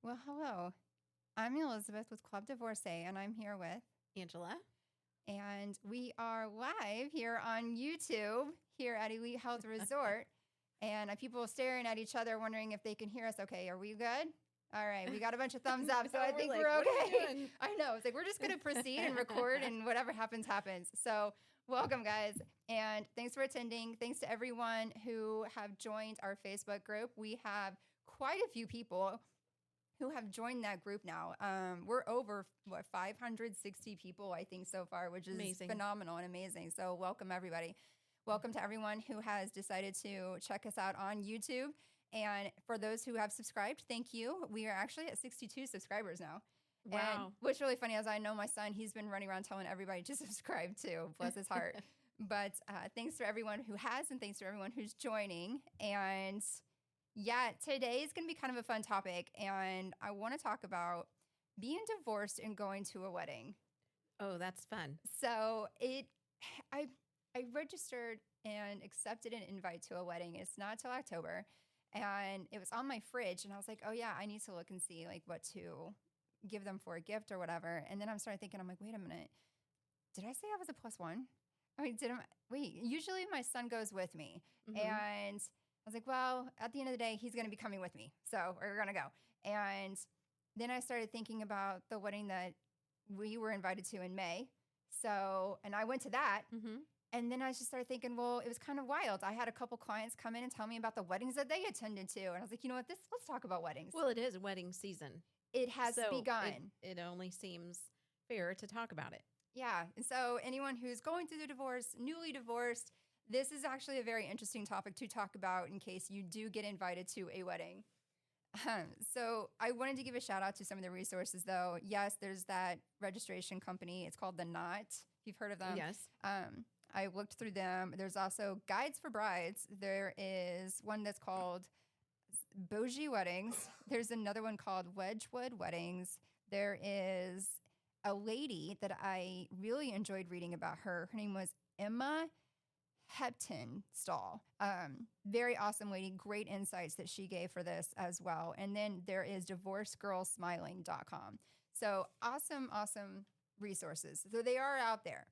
Well, hello. I'm Elizabeth with Club Divorcee, and I'm here with Angela. And we are live here on YouTube here at Elite Health Resort. And people staring at each other, wondering if they can hear us okay. Are we good? All right. We got a bunch of thumbs up, so I think like, we're what are you okay. doing? I know. It's like we're just going to proceed and record, and whatever happens, happens. So welcome, guys. And thanks for attending. Thanks to everyone who have joined our Facebook group. We have quite a few people who have joined that group now. We're over, 560 people, I think, so far, which is Amazing. phenomenal and amazing. So welcome, everybody. Welcome to everyone who has decided to check us out on YouTube. And for those who have subscribed, thank you. We are actually at 62 subscribers now. Wow. And what's really funny is I know my son, he's been running around telling everybody to subscribe too, bless his heart. But thanks to everyone who has, and thanks to everyone who's joining. And yeah, today is going to be kind of a fun topic, and I want to talk about being divorced and going to a wedding. Oh, that's fun. So I registered and accepted an invite to a wedding. It's not till October, and it was on my fridge, and I was like, oh yeah, I need to look and see like what to give them for a gift or whatever. And then I'm starting thinking, I'm like, wait a minute, did I say I was a +1? I mean, usually my son goes with me, and I was like, well, at the end of the day, he's going to be coming with me. So we're going to go. And then I started thinking about the wedding that we were invited to in May. So, and I went to that. And then I just started thinking, well, it was kind of wild. I had a couple clients come in and tell me about the weddings that they attended to. And I was like, you know what, let's talk about weddings. Well, it is wedding season. It has So begun. It only seems fair to talk about it. Yeah. And so anyone who's going through the divorce, newly divorced, this is actually a very interesting topic to talk about in case you do get invited to a wedding. So I wanted to give a shout out to some of the resources, though. Yes, there's that registration company. It's called The Knot, if you've heard of them. Yes. I looked through them. There's also Guides for Brides. There is one that's called Bougie Weddings. There's another one called Wedgwood Weddings. There is a lady that I really enjoyed reading about her. Her name was Emma Heptonstall. Very awesome lady, great insights that she gave for this as well. And then there is divorcegirlsmiling.com. So awesome resources. So they are out there.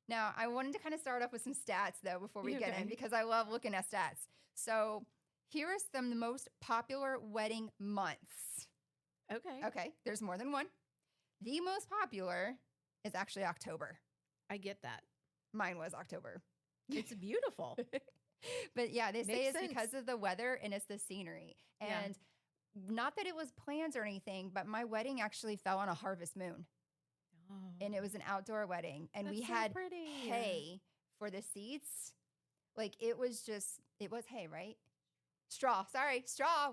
Now, I wanted to kind of start off with some stats, though, before we get in, because I love looking at stats. So here are some of the most popular wedding months. Okay, there's more than one. The most popular is actually October. I get that. Mine was October. It's beautiful. But yeah, they say Makes it's sense. because of the weather and it's the scenery. And not that it was planned or anything, but my wedding actually fell on a harvest moon. Oh, And it was an outdoor wedding. And we That's so had pretty. hay for the seats. Like it was hay, right? Straw,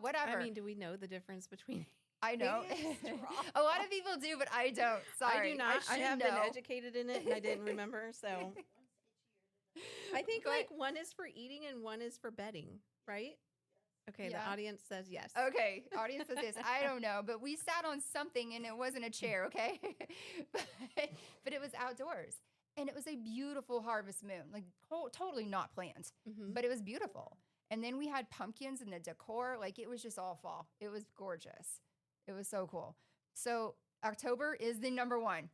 whatever. I mean, do we know the difference between? I know. A lot of people do, but I don't. Sorry. I do not. I should have know. been educated in it, and I didn't remember. So I think But- like one is for eating and one is for bedding, right? Okay, Yeah. the audience says yes. Okay, audience says this. I don't know, but we sat on something and it wasn't a chair, okay? but it was outdoors. And it was a beautiful harvest moon, like totally not planned, but it was beautiful. And then we had pumpkins and the decor. Like it was just all fall. It was gorgeous. It was so cool. So October is the number one.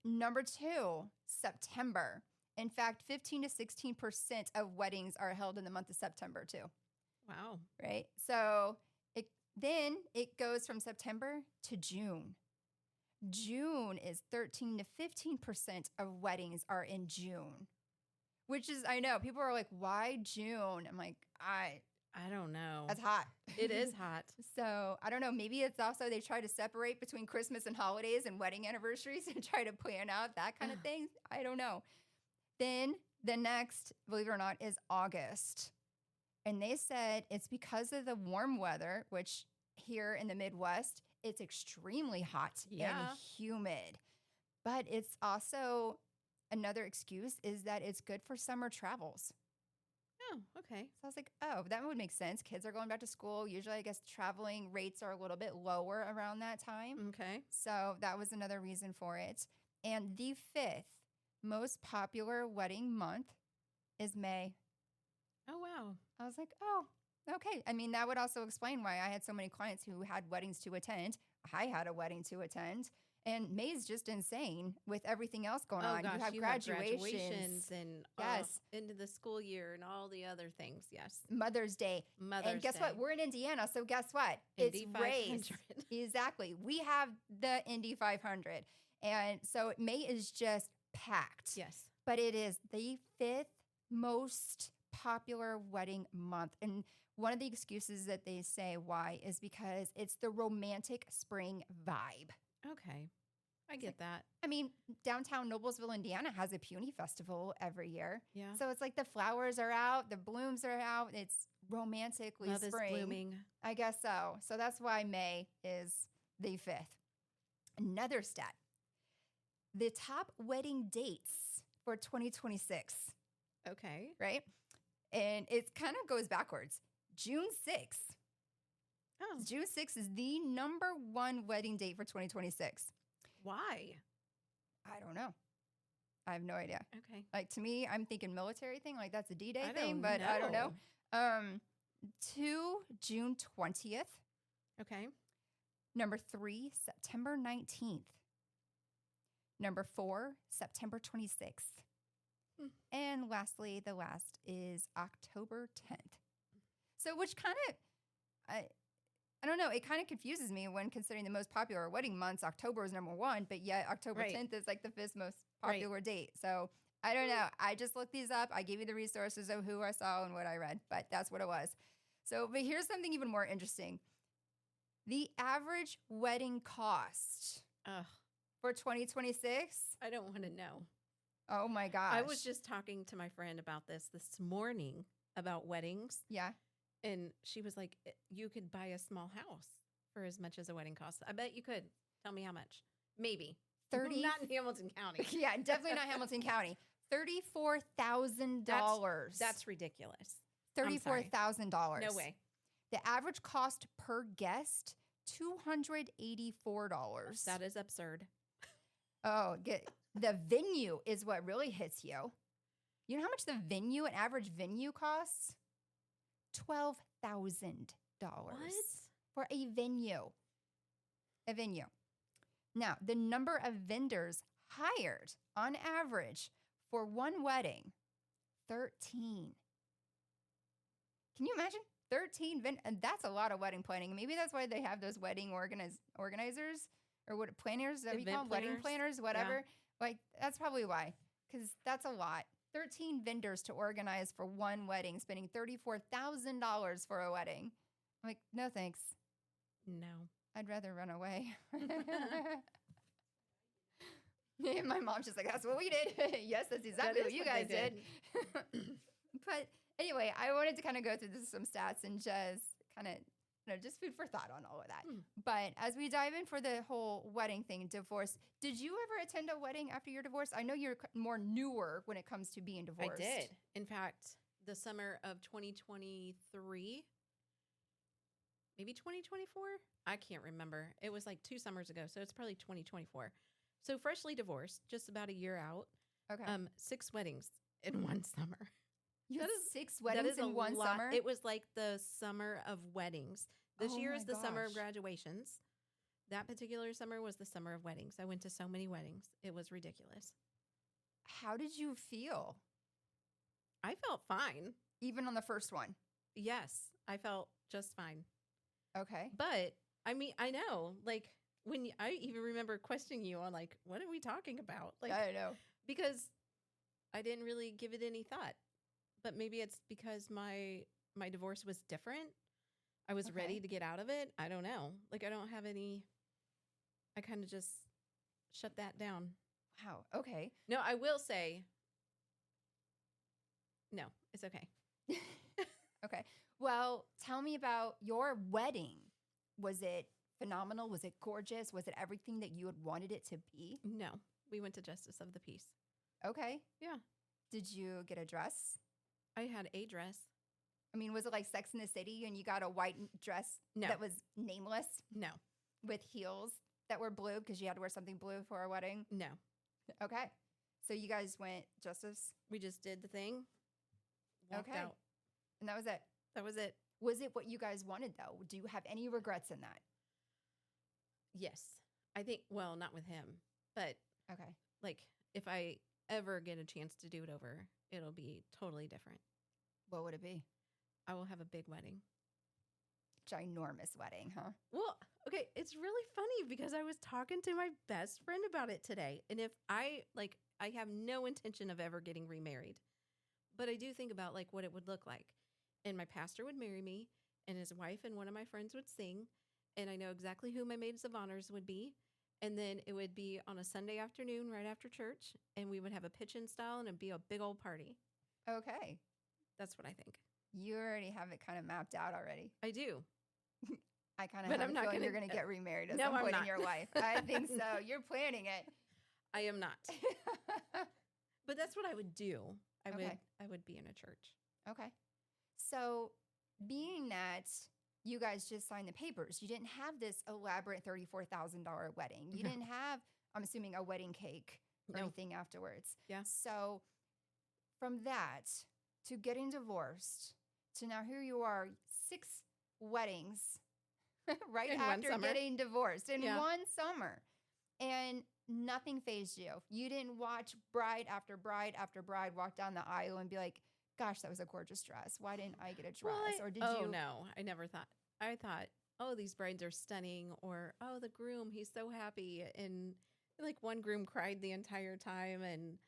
Number two, September. In fact, 15 to 16% of weddings are held in the month of September too. Wow. Right? So it goes from September to June. June is 13 to 15% of weddings are in June, which is, I know, people are like, why June? I'm like, I don't know. that's hot. It is hot. So I don't know. Maybe it's also they try to separate between Christmas and holidays and wedding anniversaries and try to plan out that kind of thing. I don't know. Then the next, believe it or not, is August. And they said it's because of the warm weather, which here in the Midwest, it's extremely hot and humid. But it's also another excuse is that it's good for summer travels. Oh, okay. So I was like, oh, that would make sense. Kids are going back to school. Usually, I guess traveling rates are a little bit lower around that time. Okay. So that was another reason for it. And the fifth most popular wedding month is May. Oh, wow. I was like, oh, Okay. I mean, that would also explain why I had so many clients who had weddings to attend. I had a wedding to attend. And May's just insane with everything else going Oh on. gosh, You have you have graduations, graduations and yes, into the school year and all the other things. Yes, Mother's Day. Mother's And guess Day. what? We're in Indiana. So guess what? Indy It's race. 500. Exactly. We have the Indy 500. And so May is just packed. Yes. But it is the fifth most popular wedding month. And one of the excuses that they say why is because it's the romantic spring vibe. Okay. I get that. I mean, downtown Noblesville, Indiana has a Puny Festival every year. Yeah. So it's like the flowers are out, the blooms are out. It's romantically Love spring. is blooming. I guess so. So that's why May is the fifth. Another stat. The top wedding dates for 2026, Okay. right? And it kind of goes backwards. June 6th. Oh, June 6th is the number one wedding date for 2026. why? I don't know. I have no idea. Okay. Like to me, I'm thinking military thing, like that's a D-Day I thing, don't but I don't know. know. 2, June 20th. Okay. Number 3, September 19th. Number 4, September 26th. Hmm. And lastly, the last is October 10th. So which kind of, I don't know, it kind of confuses me when considering the most popular wedding months, October is number 1, but yet October Right. 10th is like the fifth most Right. popular date. So I don't know. I just looked these up. I gave you the resources of who I saw and what I read, but that's what it was. So, but here's something even more interesting. The average wedding cost Ugh. for 2026. I don't want to know. Oh my gosh. I was just talking to my friend about this morning about weddings. yeah. And she was like, you could buy a small house for as much as a wedding costs. I bet you could. Tell me how much. Maybe. 30 Not in Hamilton County. Yeah, definitely not Hamilton County. $34,000. That's ridiculous. I'm sorry. $34,000. No way. The average cost per guest, $284. That is absurd. Oh, the venue is what really hits you. You know how much the venue, an average venue costs? $12,000 for a venue. A venue. Now, the number of vendors hired on average for one wedding, 13. Can you imagine? 13 and that's a lot of wedding planning. Maybe that's why they have those wedding organizers or what planners, that we call them? Wedding planners, whatever. Like that's probably why, because that's a lot. 13 vendors to organize for one wedding, spending $34,000 for a wedding. I'm like, no thanks. No. I'd rather run away. And my mom's just like, that's what we did. Yes, that's exactly what you guys did. But anyway, I wanted to kind of go through some stats and just kind of, just food for thought on all of that. But as we dive in for the whole wedding thing, divorce, did you ever attend a wedding after your divorce? I know you're more newer when it comes to being divorced. I did. In fact, the summer of 2023, maybe 2024? I can't remember. It was like 2 summers ago, so it's probably 2024. So freshly divorced, just about a year out. Okay. 6 weddings in one summer. You That had is- 6 weddings in one lot. summer? It was like the summer of weddings. This Oh year my is the summer of gosh. graduations. That particular summer was the summer of weddings. I went to so many weddings. It was ridiculous. How did you feel? I felt fine. Even on the first one? Yes, I felt just fine. Okay. But I mean, I know, like I even remember questioning you on like, what are we talking about? Like, I know. because I didn't really give it any thought. But maybe it's because my divorce was different. I was Okay. ready to get out of it. I don't know. Like I don't have any. I kind of just shut that down. Wow. Okay. No, I will say. No, it's okay. Okay. Well, tell me about your wedding. Was it phenomenal? Was it gorgeous? Was it everything that you had wanted it to be? No, we went to Justice of the Peace. Okay. Yeah. Did you get a dress? I had a dress. I mean, was it like Sex in the City and you got a white dress No. that was nameless No, with heels that were blue because you had to wear something blue for a wedding? no. Okay. So you guys went Justice We just did the thing. Walked Okay. out. and that was it. That was it. Was it what you guys wanted though? Do you have any regrets in that? Yes. I think, well, not with him, but Okay. like if I ever get a chance to do it over, it'll be totally different. What would it be? I will have a big wedding. Ginormous wedding, huh? Well, okay, it's really funny because I was talking to my best friend about it today. And if I have no intention of ever getting remarried, but I do think about like what it would look like. And my pastor would marry me, and his wife and one of my friends would sing, and I know exactly who my maids of honors would be. And then it would be on a Sunday afternoon right after church, and we would have a pitch and style and it'd be a big old party. Okay. That's what I think. You already have it kind of mapped out already. I do. I kind of But have I'm a not feeling you're gonna- going to get remarried at No, some I'm point in not. your life. I think so. You're planning it. I am not. But that's what I would do. Okay. I would be in a church. Okay. So, being that you guys just signed the papers, you didn't have this elaborate $34,000 wedding. You No. didn't have, I'm assuming, a wedding cake or No. anything afterwards. Yeah. So, from that to getting divorced to now here you are, 6 weddings right In one after summer. getting divorced in Yeah. one summer. And nothing phased you. You didn't watch bride after bride after bride walk down the aisle and be like, gosh, that was a gorgeous dress. Why didn't I get a dress? Or did you? No, I never thought. I thought, oh, these brides are stunning, or oh, the groom, he's so happy, and like one groom cried the entire time, and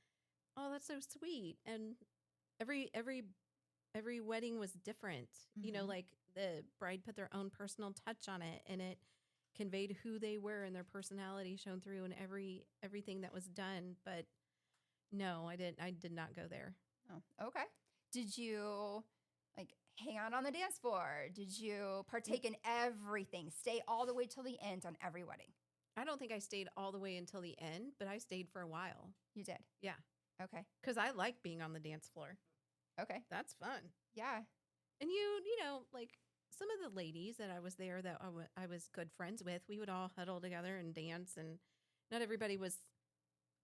oh, that's so sweet. And every wedding was different. You know, Mhm. like the bride put their own personal touch on it, and it conveyed who they were and their personality shone through in everything that was done. But no, I didn't. I did not go there. Oh, okay. Did you like hang out on the dance floor? Did you partake in everything? Stay all the way till the end on every wedding? I don't think I stayed all the way until the end, but I stayed for a while. You did. Yeah. Okay. Because I like being on the dance floor. Okay. That's fun. Yeah. And you know, like some of the ladies that I was there that I was good friends with, we would all huddle together and dance. And not everybody was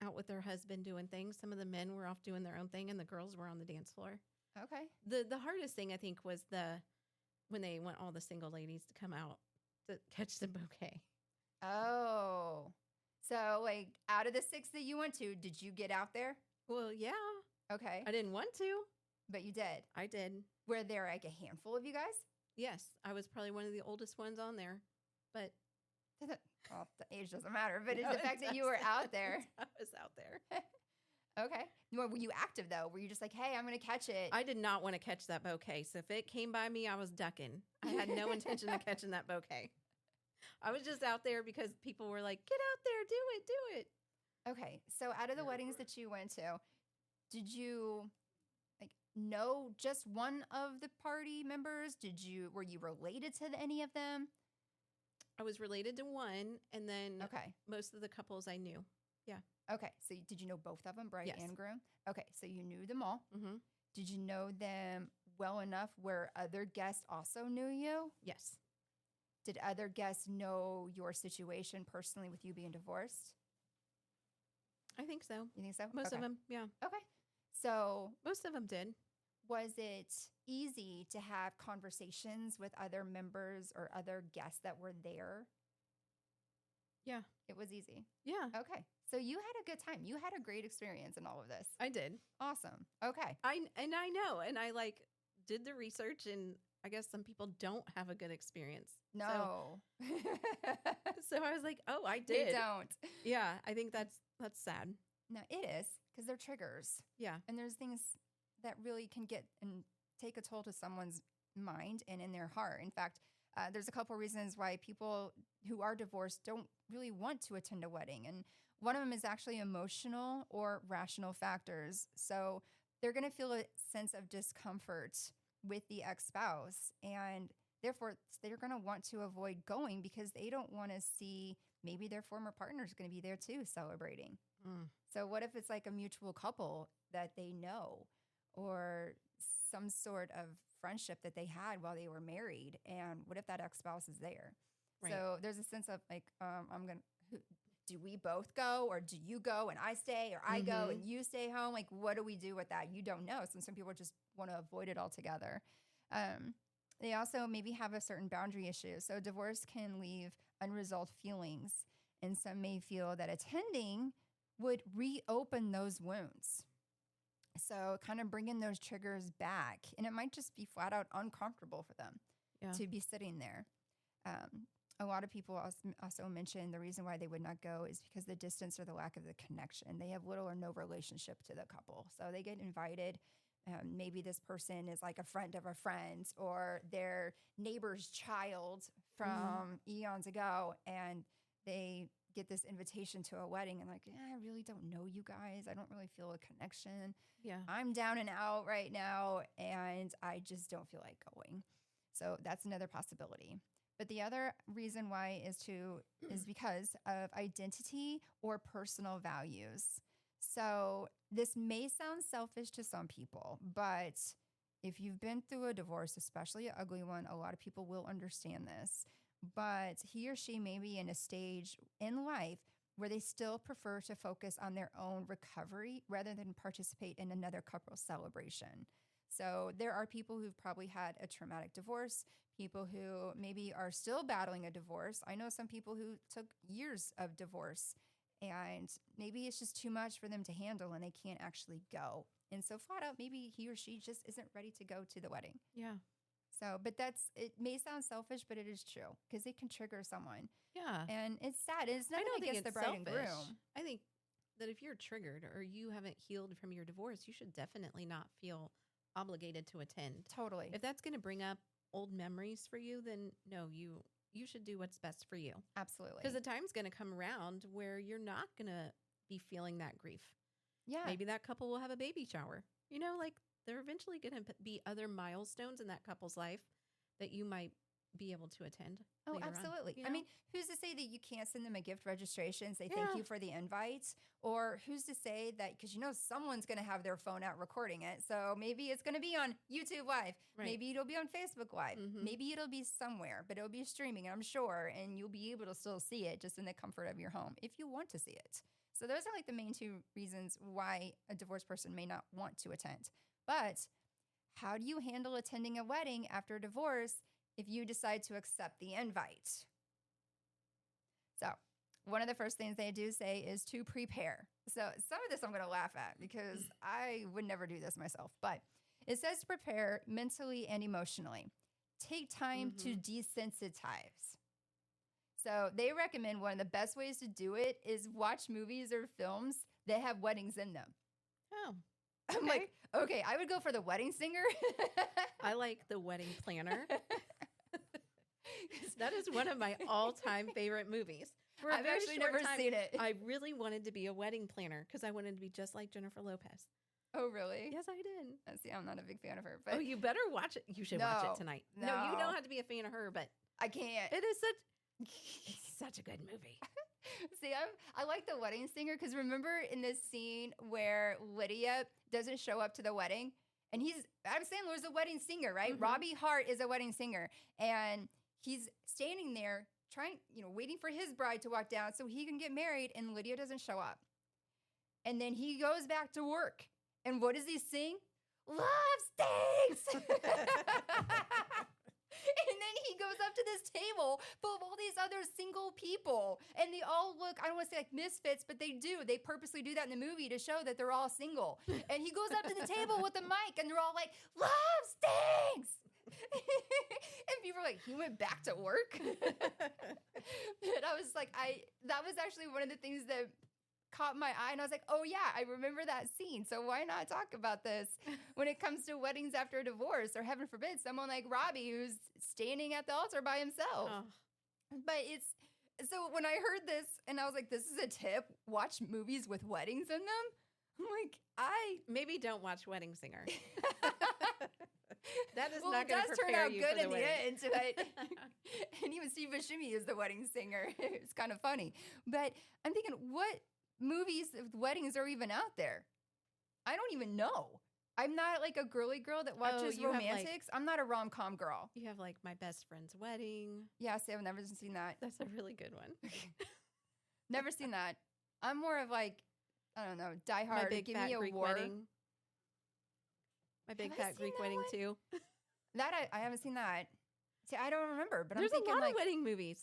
out with their husband doing things. Some of the men were off doing their own thing, and the girls were on the dance floor. Okay. The hardest thing I think was when they want all the single ladies to come out to catch the bouquet. Oh. So like out of the 6 that you went to, did you get out there? Well, yeah, Okay. I didn't want to. But you did. I did. Were there like a handful of you guys? Yes, I was probably one of the oldest ones on there, but Well, the age doesn't matter, but it's No, the it fact that you were does. out there. I was out there. Okay. Were you active though? Were you just like, hey, I'm going to catch it? I did not want to catch that bouquet. So if it came by me, I was ducking. I had no intention of catching that bouquet. I was just out there because people were like, get out there, do it. Okay. So out of the weddings that you went to, did you like know just one of the party members? Were you related to any of them? I was related to one, and then Okay. most of the couples I knew. Okay. So did you know both of them, bride Yes. and groom? Okay. So you knew them all. Mm-hmm. Did you know them well enough where other guests also knew you? Yes. Did other guests know your situation personally with you being divorced? I think so. You think so? Most Okay. of them, yeah. Okay. So Most of them did. was it easy to have conversations with other members or other guests that were there? Yeah. It was easy. Yeah, Okay. So you had a good time. You had a great experience in all of this. I did. Awesome. Okay. I know. And I did the research, and I guess some people don't have a good experience. No. So I was like, oh, I They did. don't. Yeah, I think that's sad. No, it is because they're triggers. Yeah. And there's things that really can get and take a toll to someone's mind and in their heart. In fact, there's a couple reasons why people who are divorced don't really want to attend a wedding. And one of them is actually emotional or rational factors. So they're going to feel a sense of discomfort with the ex-spouse. And therefore, they're going to want to avoid going because they don't want to see maybe their former partner is going to be there too celebrating. Mm. So what if it's like a mutual couple that they know or some sort of friendship that they had while they were married? And what if that ex-spouse is there? Right. So there's a sense of like, do we both go or do you go and I stay or I go Mhm. and you stay home? Like, what do we do with that? You don't know. So some people just want to avoid it altogether. They also maybe have a certain boundary issue. So divorce can leave unresolved feelings, and some may feel that attending would reopen those wounds. So kind of bringing those triggers back, and it might just be flat out uncomfortable for them Yeah. to be sitting there. A lot of people also mention the reason why they would not go is because the distance or the lack of the connection. They have little or no relationship to the couple. So they get invited. Maybe this person is like a friend of a friend or their neighbor's child from eons ago. And they get this invitation to a wedding and like, I really don't know you guys. I don't really feel a connection. Yeah. I'm down and out right now and I just don't feel like going. So that's another possibility. But the other reason why is because of identity or personal values. So this may sound selfish to some people, but if you've been through a divorce, especially an ugly one, a lot of people will understand this. But he or she may be in a stage in life where they still prefer to focus on their own recovery rather than participate in another couple celebration. So there are people who've probably had a traumatic divorce, people who maybe are still battling a divorce. I know some people who took years of divorce and maybe it's just too much for them to handle and they can't actually go. And so flat out, maybe he or she just isn't ready to go to the wedding. Yeah. So, but it may sound selfish, but it is true because it can trigger someone. Yeah. And it's sad. It's I nothing don't think against the it's bride and selfish. groom. I think that if you're triggered or you haven't healed from your divorce, you should definitely not feel obligated to attend. Totally. If that's going to bring up old memories for you, then no, you should do what's best for you. Absolutely. Because the time's going to come around where you're not going to be feeling that grief. Yeah. Maybe that couple will have a baby shower. You know, like there are eventually going to be other milestones in that couple's life that you might be able to attend. Oh, later on, absolutely. you I know? mean, who's to say that you can't send them a gift registration and say thank Yeah. you for the invite? Or who's to say that, because you know someone's going to have their phone out recording it. So maybe it's going to be on YouTube Live. Right. Maybe it'll be on Facebook Live. Mhm. Maybe it'll be somewhere, but it'll be streaming, I'm sure. And you'll be able to still see it just in the comfort of your home if you want to see it. So those are like the main two reasons why a divorced person may not want to attend. But how do you handle attending a wedding after divorce if you decide to accept the invite? So one of the first things they do say is to prepare. So some of this I'm going to laugh at because I would never do this myself. But it says to prepare mentally and emotionally. Take time to desensitize. So they recommend one of the best ways to do it is watch movies or films that have weddings in them. Oh, I'm like, okay, I would go for The Wedding Singer. I like The Wedding Planner. That is one of my all-time favorite movies. For a I've very actually short never time, seen it. I really wanted to be a wedding planner because I wanted to be just like Jennifer Lopez. Oh, really? Yes, I did. See, I'm not a big fan of her, but Oh, you better watch it. You should watch No, it tonight. No, you no. don't have to be a fan of her, but I can't. it is such a good movie. See, I like The Wedding Singer because remember in this scene where Lydia doesn't show up to the wedding and Adam Sandler's a wedding singer, right? Mhm. Robbie Hart is a wedding singer and he's standing there waiting for his bride to walk down so he can get married and Lydia doesn't show up. And then he goes back to work. And what does he sing? Love stinks. And then he goes up to this table full of all these other single people. And they all look, I don't want to say like misfits, but they do. They purposely do that in the movie to show that they're all single. And he goes up to the table with the mic and they're all like, love stinks. And people are like, he went back to work. And I was like, that was actually one of the things that caught my eye and I was like, oh yeah, I remember that scene. So why not talk about this when it comes to weddings after a divorce or heaven forbid, someone like Robbie who's standing at the altar by himself. Oh, But so when I heard this and I was like, this is a tip, watch movies with weddings in them. I'm like, maybe don't watch Wedding Singer. That is well, not it going to does turn prepare out you good for the in the wedding. end. But, and even Steve Buscemi is the wedding singer. It's kind of funny. But I'm thinking, what movies with weddings are even out there? I don't even know. I'm not like a girly girl that watches you have, like- romantics. I'm not a rom-com girl. You have like My Best Friend's Wedding. Yeah, see, I've never seen that. That's a really good one. Never seen that. I'm more of like, I don't know, Die My Hard. Big Give Fat me a Greek war. Wedding. My Big Have I Fat seen Greek that Wedding one? too. That I haven't seen that. See, I don't remember, but There's I'm thinking a lot like of wedding movies.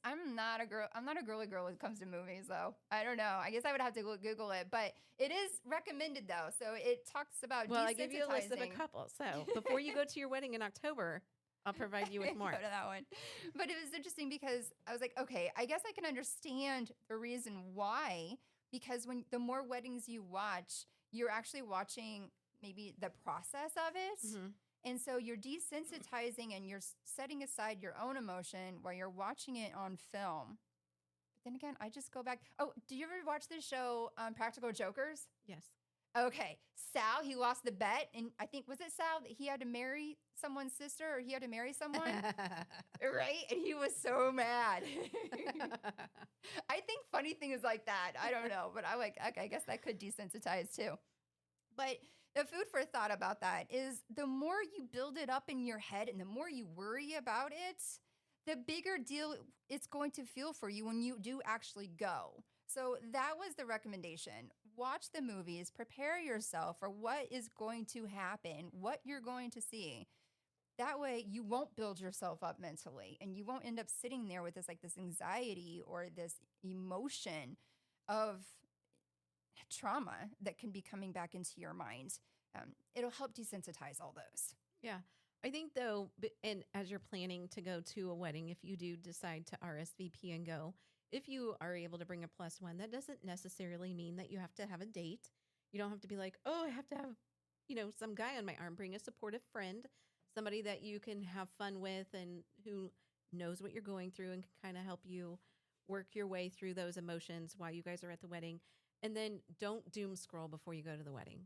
I'm not a girl. I'm not a girly girl when it comes to movies, though. I don't know. I guess I would have to Google it, but it is recommended though. So it talks about Well, I give you a list of a desensitizing. couple. So before you go to your wedding in October, I'll provide you with more. Go to that one. But it was interesting because I was like, okay, I guess I can understand the reason why. Because when the more weddings you watch, you're actually watching maybe the process of it. Mhm. And so you're desensitizing and you're setting aside your own emotion while you're watching it on film. But then again, I just go back. Oh, do you ever watch the show Practical Jokers? Yes. Okay. Sal, he lost the bet. And I think, was it Sal that he had to marry someone's sister or he had to marry someone? Right? And he was so mad. I think funny things like that. I don't know. But I like, okay, I guess that could desensitize too. But the food for thought about that is the more you build it up in your head and the more you worry about it, the bigger deal it's going to feel for you when you do actually go. So that was the recommendation. Watch the movies, prepare yourself for what is going to happen, what you're going to see. That way you won't build yourself up mentally and you won't end up sitting there with this anxiety or this emotion of trauma that can be coming back into your mind. It'll help desensitize all those. Yeah. I think though, and as you're planning to go to a wedding, if you do decide to RSVP and go, if you are able to bring a +1, that doesn't necessarily mean that you have to have a date. You don't have to be like, oh, I have to have, some guy on my arm. Bring a supportive friend, somebody that you can have fun with and who knows what you're going through and can kind of help you work your way through those emotions while you guys are at the wedding. And then don't doom scroll before you go to the wedding.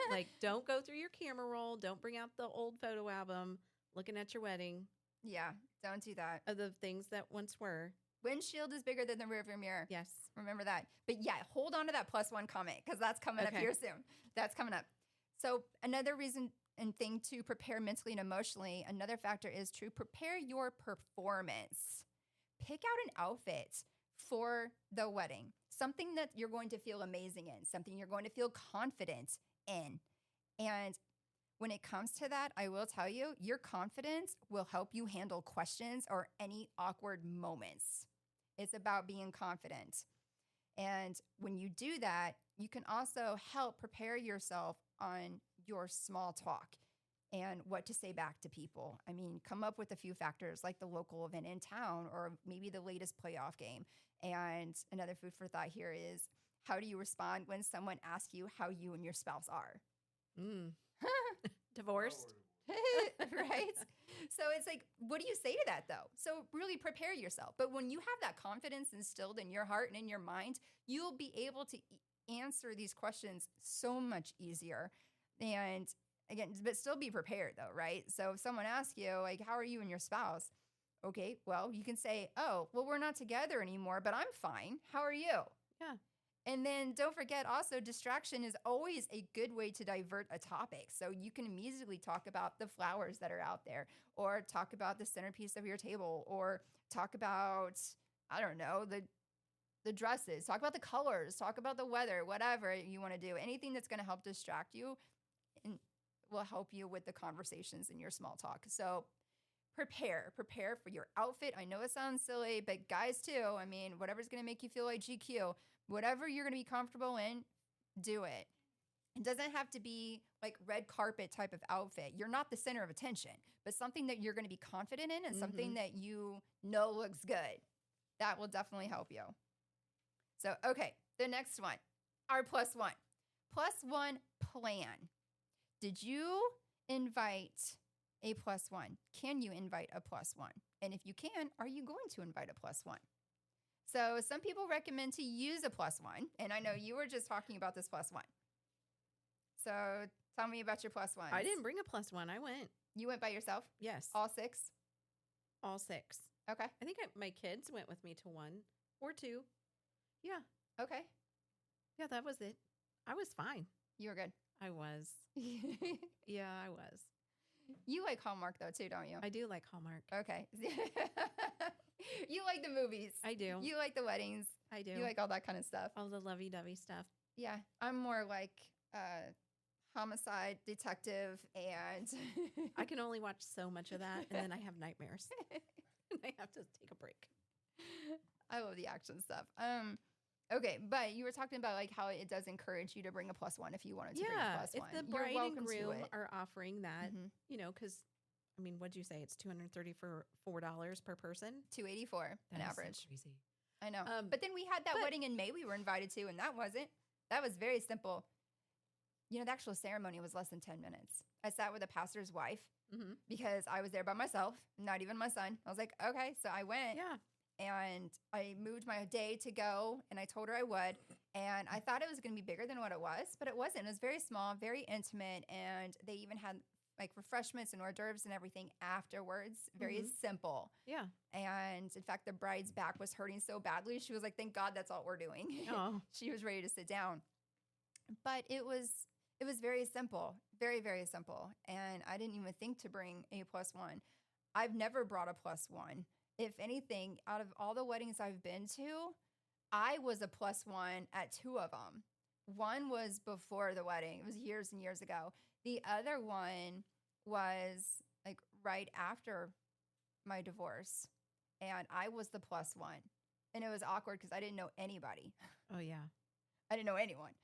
Like, don't go through your camera roll. Don't bring out the old photo album looking at your wedding Yeah, don't do that. of the things that once were. Windshield is bigger than the rearview mirror. Yes. Remember that. But yeah, hold on to that +1 comment because that's coming up Okay. here soon. That's coming up. So another reason and thing to prepare mentally and emotionally, another factor is to prepare your performance. Pick out an outfit for the wedding, something that you're going to feel amazing in, something you're going to feel confident in. And when it comes to that, I will tell you, your confidence will help you handle questions or any awkward moments. It's about being confident. And when you do that, you can also help prepare yourself on your small talk and what to say back to people. I mean, come up with a few factors like the local event in town or maybe the latest playoff game. And another food for thought here is, how do you respond when someone asks you how you and your spouse are? Divorced. Right? So it's like, what do you say to that though? So really prepare yourself. But when you have that confidence instilled in your heart and in your mind, you'll be able to answer these questions so much easier. And again, but still be prepared though, right? So if someone asks you, like, how are you and your spouse? Okay, well, you can say, oh, well, we're not together anymore, but I'm fine. How are you? Yeah. And then don't forget also, distraction is always a good way to divert a topic. So you can immediately talk about the flowers that are out there, or talk about the centerpiece of your table, or talk about, I don't know, the dresses, talk about the colors, talk about the weather, whatever you want to do. Anything that's going to help distract you and will help you with the conversations in your small talk. So prepare for your outfit. I know it sounds silly, but guys too, I mean, whatever's going to make you feel like GQ, whatever you're going to be comfortable in, do it. It doesn't have to be like red carpet type of outfit. You're not the center of attention, but something that you're going to be confident in and something that you know looks good. That will definitely help you. So, okay, the next one, our +1. +1 plan. Did you invite a +1? Can you invite a +1? And if you can, are you going to invite a +1? So some people recommend to use a +1. And I know you were just talking about this +1. So tell me about your +1s. I didn't bring a +1. I went. You went by yourself? Yes. All 6? All 6. Okay. I think my kids went with me to 1 or 2. Yeah. Okay. Yeah, that was it. I was fine. You were good. I was. Yeah, I was. You like Hallmark though too, don't you? I do like Hallmark. Okay. You like the movies. I do. You like the weddings. I do. You like all that kind of stuff. all the lovey-dovey stuff. Yeah. I'm more like homicide detective, and I can only watch so much of that, and then I have nightmares. And I have to take a break. I love the action stuff. Okay, but you were talking about like how it does encourage you to bring a +1 if you wanted to bring a +1. If the You're bride and welcome to groom it. are offering that, Mhm. because I mean, what'd you say? It's $234 per person. 284 That an is so average. crazy. I know. Um, But then we had that but- wedding in May we were invited to, and that wasn't. That was very simple. The actual ceremony was less than 10 minutes. I sat with the pastor's wife Mhm. because I was there by myself, not even my son. I was like, okay. So I went Yeah. and I moved my day to go, and I told her I would. And I thought it was going to be bigger than what it was, but it wasn't. It was very small, very intimate, and they even had like refreshments and hors d'oeuvres and everything afterwards. Very simple. Yeah. And in fact, the bride's back was hurting so badly. She was like, thank God that's all we're doing. Oh. She was ready to sit down. But it was very simple, very, very simple. And I didn't even think to bring a +1. I've never brought a +1. If anything, out of all the weddings I've been to, I was a +1 at 2 of them. One was before the wedding. It was years and years ago. The other one was like right after my divorce. And I was the +1. And it was awkward because I didn't know anybody. Oh, yeah. I didn't know anyone.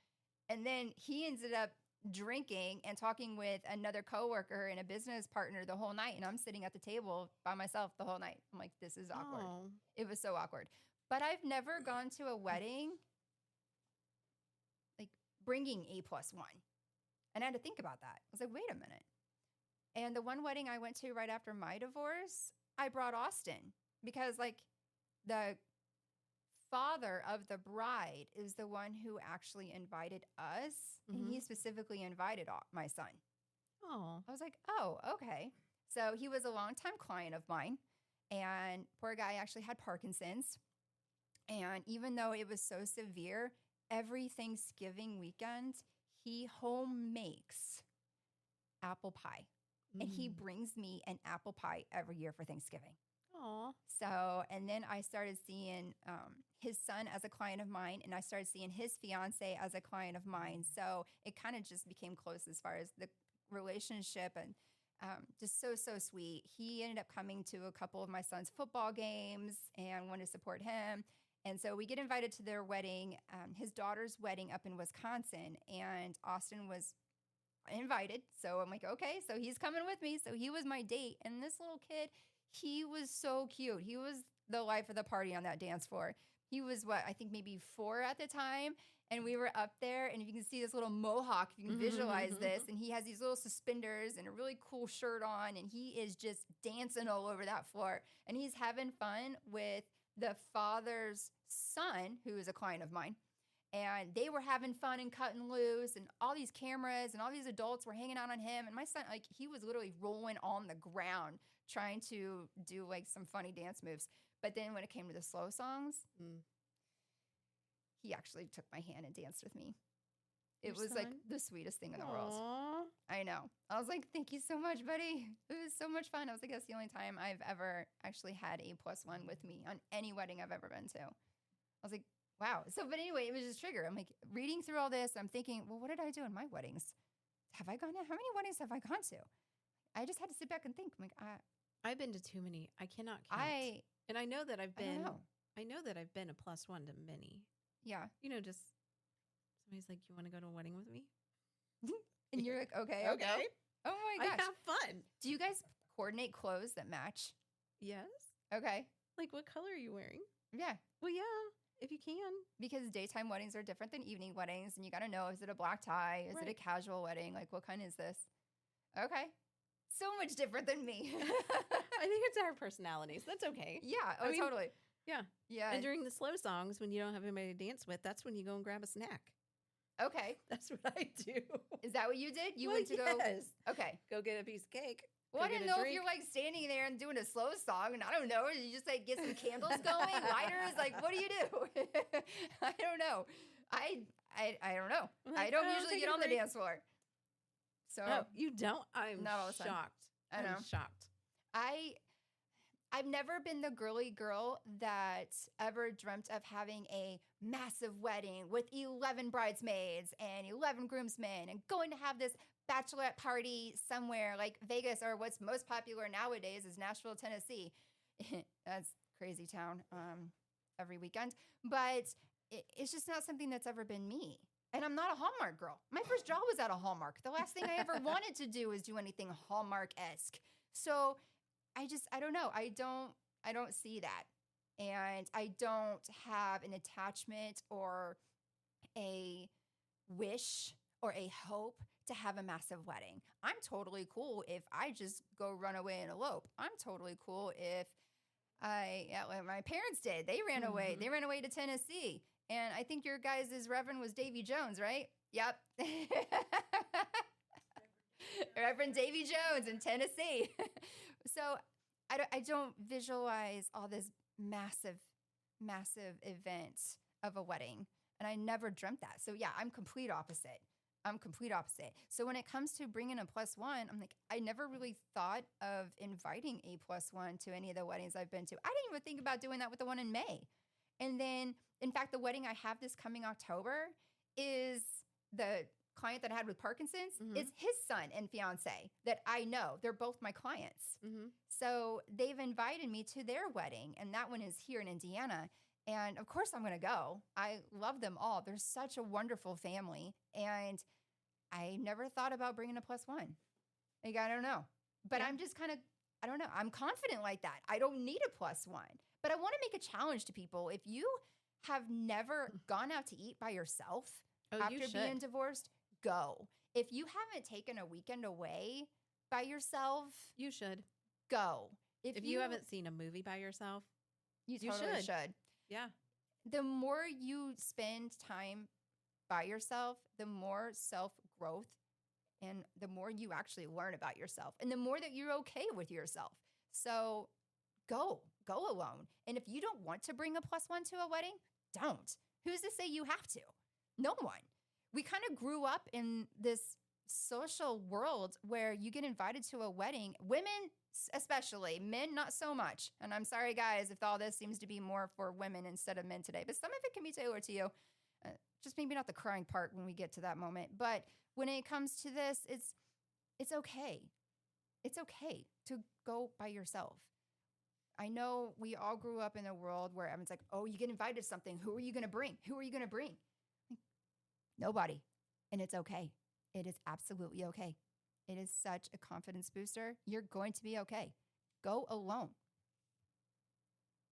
And then he ended up drinking and talking with another coworker and a business partner the whole night. And I'm sitting at the table by myself the whole night. I'm like, this is awkward. Oh. It was so awkward. But I've never gone to a wedding like bringing a +1. And I had to think about that. I was like, wait a minute. And the one wedding I went to right after my divorce, I brought Austin because like the father of the bride is the one who actually invited us. And he specifically invited my son. Oh. I was like, oh, okay. So he was a longtime client of mine. And poor guy actually had Parkinson's. And even though it was so severe, every Thanksgiving weekend, he home makes apple pie. And he brings me an apple pie every year for Thanksgiving. Oh. So, and then I started seeing his son as a client of mine, and I started seeing his fiance as a client of mine. So it kind of just became close as far as the relationship, and just so sweet. He ended up coming to a couple of my son's football games and wanted to support him. And so we get invited to their wedding, his daughter's wedding up in Wisconsin, and Austin was invited. So I'm like, okay, so he's coming with me. So he was my date. And this little kid, he was so cute. He was the life of the party on that dance floor. He was I think maybe 4 at the time. And we were up there, and if you can see this little mohawk, if you can visualize this, and he has these little suspenders and a really cool shirt on, and he is just dancing all over that floor. And he's having fun with the father's son, who is a client of mine. And they were having fun and cutting loose, and all these cameras and all these adults were hanging out on him. And my son, like, he was literally rolling on the ground trying to do like some funny dance moves. But then when it came to the slow songs, he actually took my hand and danced with me. It Your was like son? the sweetest thing in the world. Aw. I know. I was like, thank you so much, buddy. It was so much fun. I was like, that's the only time I've ever actually had a +1 with me on any wedding I've ever been to. I was like, wow. So, but anyway, it was just trigger. I'm like reading through all this. I'm thinking, well, what did I do in my weddings? Have I gone to, how many weddings have I gone to? I just had to sit back and think. I'm like, I've been to too many. I cannot count. And I know that I've I don't been. know. I know that I've been a +1 to many. Yeah. Just somebody's like, "You want to go to a wedding with me?" And you're like, okay, I'll go. Oh my I gosh. have fun. Do you guys coordinate clothes that match? Yes. Okay. Like, what color are you wearing? Yeah. Well, yeah, if you can. Because daytime weddings are different than evening weddings. And you got to know, is it a black tie? Is it a Right. casual wedding? Like, what kind is this? Okay. So much different than me. I think it's our personalities. That's okay. Yeah. I Oh, mean, totally. yeah. Yeah. And during the slow songs, when you don't have anybody to dance with, that's when you go and grab a snack. Okay. That's what I do. Is that what you did? You Well, went to go. yes. Okay. Go get a piece of cake. Well, go I didn't get a know if drink. you're like standing there and doing a slow song, and I don't know. You just like get some candles going, lighters. Like, what do you do? I don't know. I don't know. I'm I like, don't "Oh, usually take get a on the break." dance floor. So Oh, you don't? I'm Not all the time. shocked. I know. I'm shocked. I I've never been the girly girl that ever dreamt of having a massive wedding with 11 bridesmaids and 11 groomsmen and going to have this bachelorette party somewhere like Vegas, or what's most popular nowadays is Nashville, Tennessee. That's crazy town every weekend. But it's just not something that's ever been me. And I'm not a Hallmark girl. My first job was at a Hallmark. The last thing I ever wanted to do was do anything Hallmark-esque. So I don't know. I don't see that. And I don't have an attachment or a wish or a hope to have a massive wedding. I'm totally cool if I just go run away and elope. I'm totally cool if like my parents did. They ran away. Mhm. They ran away to Tennessee. And I think your guys' reverend was Davy Jones, right? Yep. Reverend Davy Jones in Tennessee. So I don't visualize all this massive, massive event of a wedding. And I never dreamt that. So yeah, I'm complete opposite. I'm complete opposite. So when it comes to bringing a plus one, I'm like, I never really thought of inviting a plus one to any of the weddings I've been to. I didn't even think about doing that with the one in May. And then, in fact, the wedding I have this coming October is the client that I had with Parkinson's. Mhm. It's his son and fiance that I know. They're both my clients. Mhm. So they've invited me to their wedding, and that one is here in Indiana. And of course, I'm going to go. I love them all. They're such a wonderful family. And I never thought about bringing a plus one. Like, I don't know. But Yeah. I'm just kind of, I don't know. I'm confident like that. I don't need a plus one. But I want to make a challenge to people. If you have never gone out to eat by yourself Oh, you after should. being divorced, go. If you haven't taken a weekend away by yourself, You should. go. If you haven't seen a movie by yourself, you you totally should. should. yeah. The more you spend time by yourself, the more self growth and the more you actually learn about yourself and the more that you're okay with yourself. So go alone. And if you don't want to bring a plus one to a wedding, don't. Who's to say you have to? No one. We kind of grew up in this social world where you get invited to a wedding, women especially, men not so much. And I'm sorry, guys, if all this seems to be more for women instead of men today, but some of it can be tailored to you. Just maybe not the crying part when we get to that moment. But when it comes to this, it's okay. It's okay to go by yourself. I know we all grew up in a world where everyone's like, oh, you get invited to something. Who are you going to bring? Who are you going to bring? Nobody. And it's okay. It is absolutely okay. It is such a confidence booster. You're going to be okay. Go alone.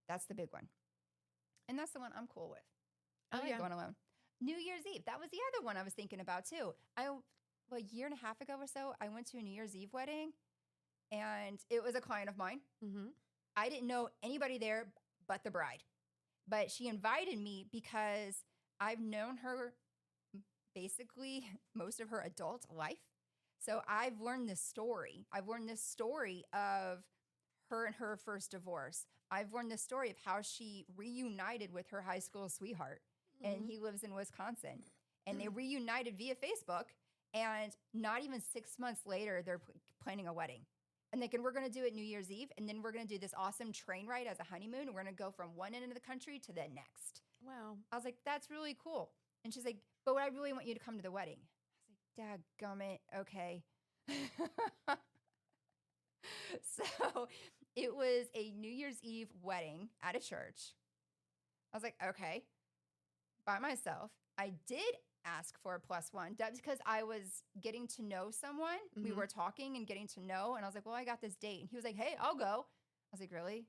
That's the big one. And that's the one I'm cool with. I Oh, like yeah. going alone. New Year's Eve. That was the other one I was thinking about too. A year and a half ago or so, I went to a New Year's Eve wedding and it was a client of mine. Mm-hmm. I didn't know anybody there but the bride. But she invited me because I've known her basically most of her adult life. So I've learned this story. I've learned this story of her and her first divorce. I've learned the story of how she reunited with her high school sweetheart. And he lives in Wisconsin. And they reunited via Facebook. And not even 6 months later, they're planning a wedding. And we're going to do it New Year's Eve. And then we're going to do this awesome train ride as a honeymoon. We're going to go from one end of the country to the next. Wow. I was like, that's really cool. And she's like, but I really want you to come to the wedding. I was like, dadgummit, okay. So it was a New Year's Eve wedding at a church. I was like, okay, by myself. I did ask for a plus one because I was getting to know someone. We Mhm. were talking and getting to know. And I was like, well, I got this date. And he was like, hey, I'll go. I was like, really?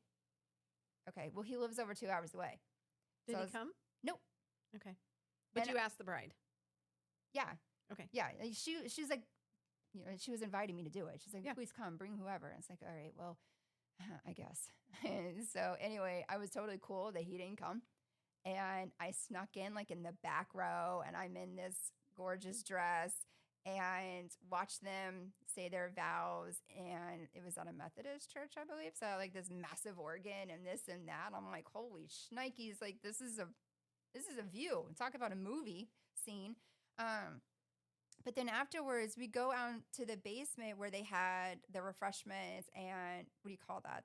Okay. Well, he lives over 2 hours away. Did So I he was- come? Nope. Okay. But And- you asked the bride. Yeah. Okay. Yeah. And she's like, she was inviting me to do it. She's like, Yeah. please come, bring whoever. And it's like, all right, well, I guess. And so anyway, I was totally cool that he didn't come. And I snuck in like in the back row and I'm in this gorgeous dress and watched them say their vows. And it was at a Methodist church, I believe. So like this massive organ and this and that. I'm like, holy shnikes, like this is a view. Talk about a movie scene. But then afterwards, we go out to the basement where they had the refreshments and what do you call that?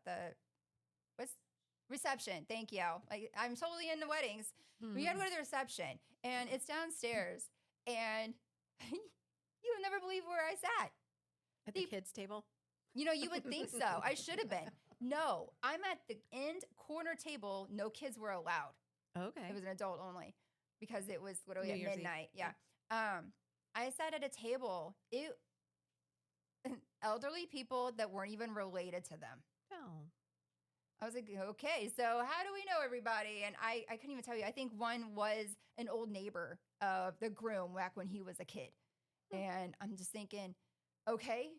what's reception? Thank you. Like, I'm totally into weddings. We got to go to the reception, and it's downstairs, and you would never believe where I sat. At the kids' table? You know, you would think so. I should have been. No, I'm at the end corner table. No kids were allowed. Okay. It was an adult only because it was literally New at Year's Eve. midnight. Yeah. I sat at a table. Elderly people that weren't even related to them. Oh. I was like, okay, so how do we know everybody? And I couldn't even tell you. I think one was an old neighbor of the groom back when he was a kid. And I'm just thinking, okay,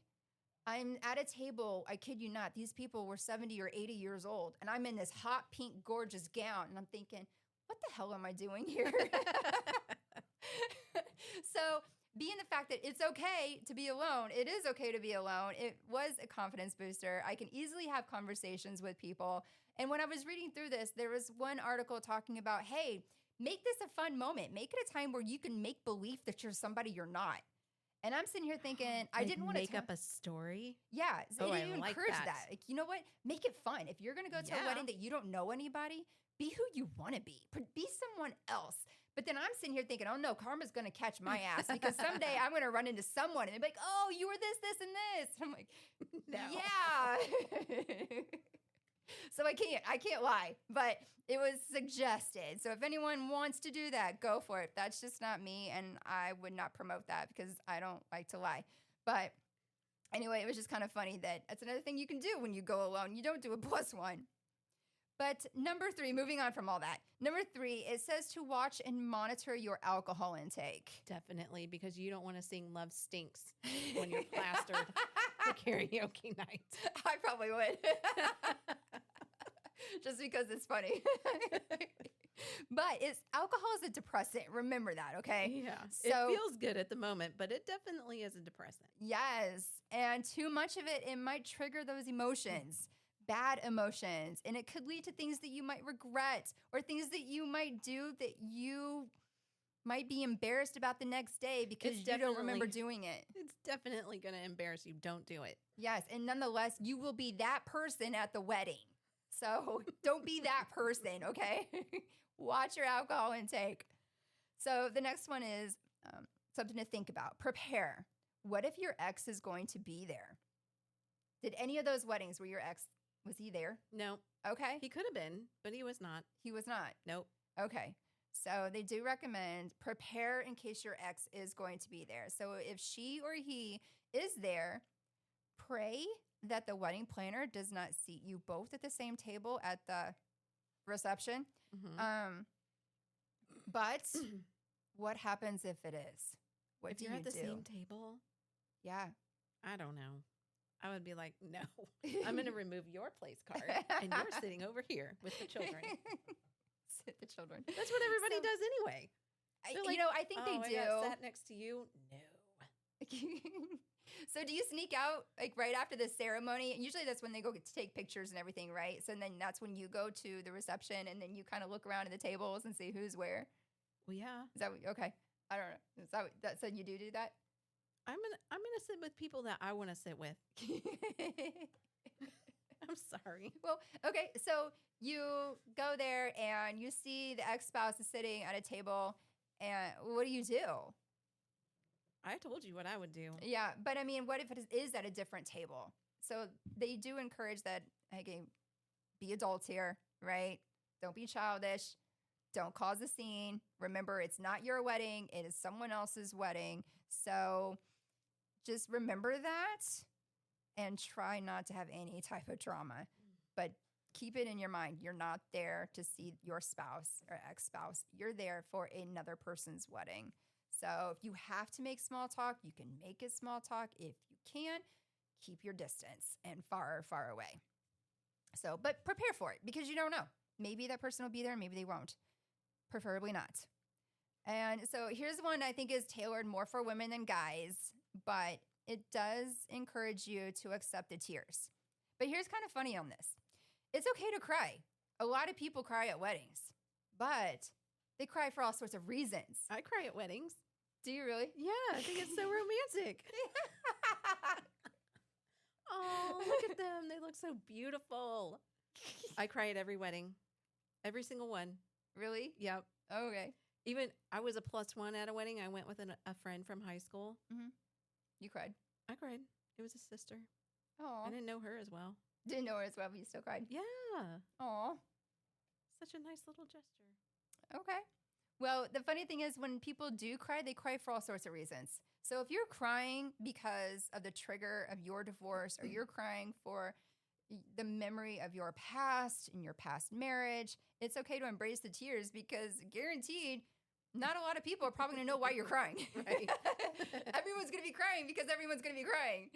I'm at a table. I kid you not. These people were 70 or 80 years old. And I'm in this hot pink, gorgeous gown. And I'm thinking, what the hell am I doing here? So being the fact that it's okay to be alone, it is okay to be alone. It was a confidence booster. I can easily have conversations with people. And when I was reading through this, there was one article talking about, hey, make this a fun moment. Make it a time where you can make believe that you're somebody you're not. And I'm sitting here thinking, I didn't want to make up a story. Yeah, so Oh, I you like encourage that. that. Like, you know what? Make it fun. If you're going to go to a Yeah. wedding that you don't know anybody, be who you want to be. Be someone else. But then I'm sitting here thinking, oh no, karma's going to catch my ass because someday I'm going to run into someone and they'll be like, oh, you were this, and this. I'm like, No. yeah. So I can't lie, but it was suggested. So if anyone wants to do that, go for it. That's just not me, and I would not promote that because I don't like to lie. But anyway, it was just kind of funny that that's another thing you can do when you go alone. You don't do a +1. But number 3, moving on from all that. Number 3, it says to watch and monitor your alcohol intake. Definitely, because you don't want to sing Love Stinks when you're plastered for karaoke night. I probably would. Just because it's funny. But alcohol is a depressant. Remember that, okay? Yeah. So- it feels good at the moment, but it definitely is a depressant. Yes. And too much of it might trigger those emotions, bad emotions. And it could lead to things that you might regret or things that you might do that you might be embarrassed about the next day because It's you don't remember definitely- doing it. It's definitely going to embarrass you. Don't do it. Yes. And nonetheless, you will be that person at the wedding. So don't be that person, okay? Watch your alcohol intake. So the next one is something to think about. Prepare. What if your ex is going to be there? Did any of those weddings where your ex, was he there? No, Okay. he could have been, but he was not. He was not. Nope. Okay. So they do recommend prepare in case your ex is going to be there. So if she or he is there, pray that the wedding planner does not seat you both at the same table at the reception. Mhm. But what happens if it is? What If do you're you at the do? same table, Yeah. I don't know. I would be like, no, I'm going to remove your place card, and you're sitting over here with the children. Sit the children. That's what everybody So- does anyway. They're like, I think oh, they I do. got sat next to you. No. So do you sneak out like right after the ceremony? And usually that's when they go to take pictures and everything, right? So then that's when you go to the reception and then you kind of look around at the tables and see who's where. Well, yeah. Is that okay? I don't know. Is that so you do that? I'm gonna sit with people that I want to sit with. I'm sorry. Well, okay. So you go there and you see the ex-spouse is sitting at a table, and what do? I told you what I would do. Yeah, but I mean, what if it is at a different table? So they do encourage that, okay, be adults here, right? Don't be childish. Don't cause a scene. Remember, it's not your wedding. It is someone else's wedding. So just remember that and try not to have any type of drama. But keep it in your mind. You're not there to see your spouse or ex-spouse. You're there for another person's wedding. So if you have to make small talk, you can make it small talk. If you can't, keep your distance and far, far away. So, but prepare for it because you don't know. Maybe that person will be there, maybe they won't. Preferably not. And so here's one I think is tailored more for women than guys, but it does encourage you to accept the tears. But here's kind of funny on this. It's okay to cry. A lot of people cry at weddings, but they cry for all sorts of reasons. I cry at weddings. Do you really? Yeah, I think it's so romantic. Oh, look at them. They look so beautiful. I cry at every wedding, every single one. Really? Yep. Okay. Even I was a +1 at a wedding. I went with a friend from high school. You cried. I cried. It was a sister. Oh, I didn't know her as well. didn't know her as well, but you still cried. Yeah. Oh, Such a nice little gesture. okay. Well, the funny thing is when people do cry, they cry for all sorts of reasons. So if you're crying because of the trigger of your divorce or you're crying for the memory of your past and your past marriage, it's okay to embrace the tears because guaranteed, not a lot of people are probably going to know why you're crying. Right. Everyone's going to be crying because everyone's going to be crying,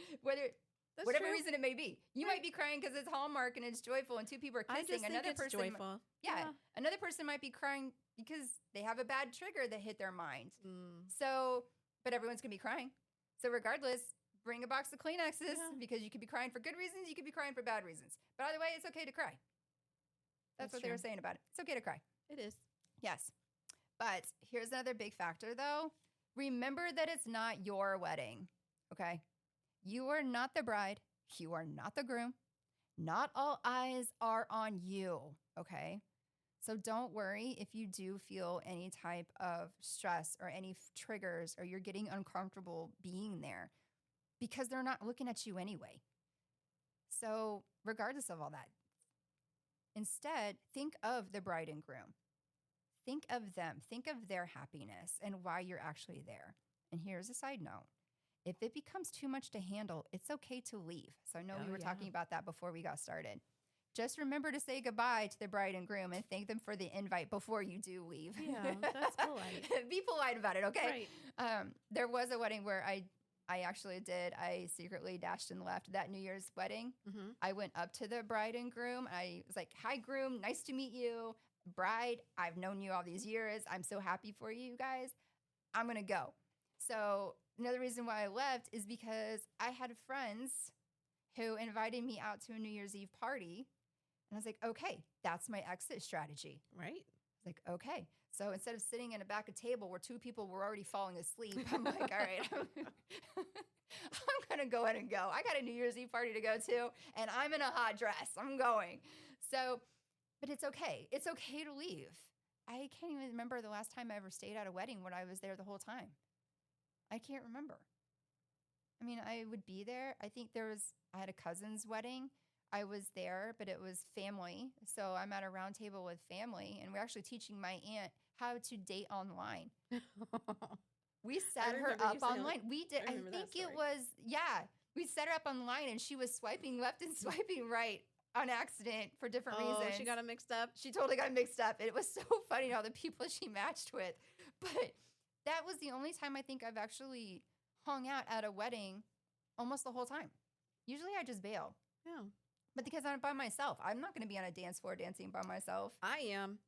That's whatever true. reason it may be. You Right. might be crying because it's Hallmark and it's joyful and two people are I kissing. just think Another it's person, joyful. yeah, another person might be crying because they have a bad trigger that hit their mind. Mm. So, but everyone's going to be crying. So regardless, bring a box of Kleenexes Yeah. because you could be crying for good reasons. You could be crying for bad reasons. But either way, it's okay to cry. That's what they were true. saying about it. It's okay to cry. It is. Yes. But here's another big factor though. Remember that it's not your wedding. Okay. You are not the bride. You are not the groom. Not all eyes are on you. Okay. So don't worry if you do feel any type of stress or any triggers or you're getting uncomfortable being there because they're not looking at you anyway. So, regardless of all that, instead, think of the bride and groom. Think of them. Think of their happiness and why you're actually there. And here's a side note. If it becomes too much to handle, it's okay to leave. So I know we Oh, were yeah. talking about that before we got started. Just remember to say goodbye to the bride and groom and thank them for the invite before you do leave. Yeah, that's polite. Be polite about it, okay? Right. There was a wedding where I actually did. I secretly dashed and left that New Year's wedding. Mm-hmm. I went up to the bride and groom. I was like, "Hi, groom. Nice to meet you. Bride, I've known you all these years. I'm so happy for you guys. I'm going to go." So another reason why I left is because I had friends who invited me out to a New Year's Eve party. And I was like, okay, that's my exit strategy. Right. It's like, okay. So instead of sitting in a back of table where two people were already falling asleep, I'm like, all right, I'm going to go ahead and go. I got a New Year's Eve party to go to, and I'm in a hot dress. I'm going. So, but it's okay. It's okay to leave. I can't even remember the last time I ever stayed at a wedding when I was there the whole time. I can't remember. I mean, I would be there. I think I had a cousin's wedding. I was there, but it was family. So I'm at a round table with family, and we're actually teaching my aunt how to date online. We set her remember you up saying- online. We did. I I remember that think it story. was, yeah. We set her up online, and she was swiping left and swiping right on accident for different Oh, reasons. she got them mixed up. She totally got mixed up. It was so funny all the people she matched with. But that was the only time I think I've actually hung out at a wedding almost the whole time. Usually I just bail. Yeah. But because I'm by myself, I'm not going to be on a dance floor dancing by myself. I am.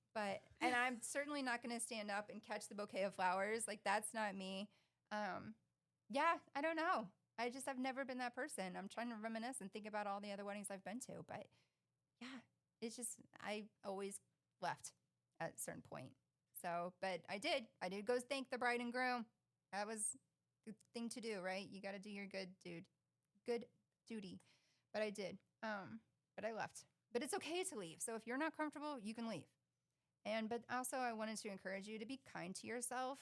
And I'm certainly not going to stand up and catch the bouquet of flowers. Like, that's not me. Yeah, I don't know. I've never been that person. I'm trying to reminisce and think about all the other weddings I've been to. But yeah, it's just, I always left at a certain point. So, but I did go thank the bride and groom. That was the thing to do, right? You got to do your good duty. But I did. But I left. But it's okay to leave. So if you're not comfortable, you can leave. But also I wanted to encourage you to be kind to yourself.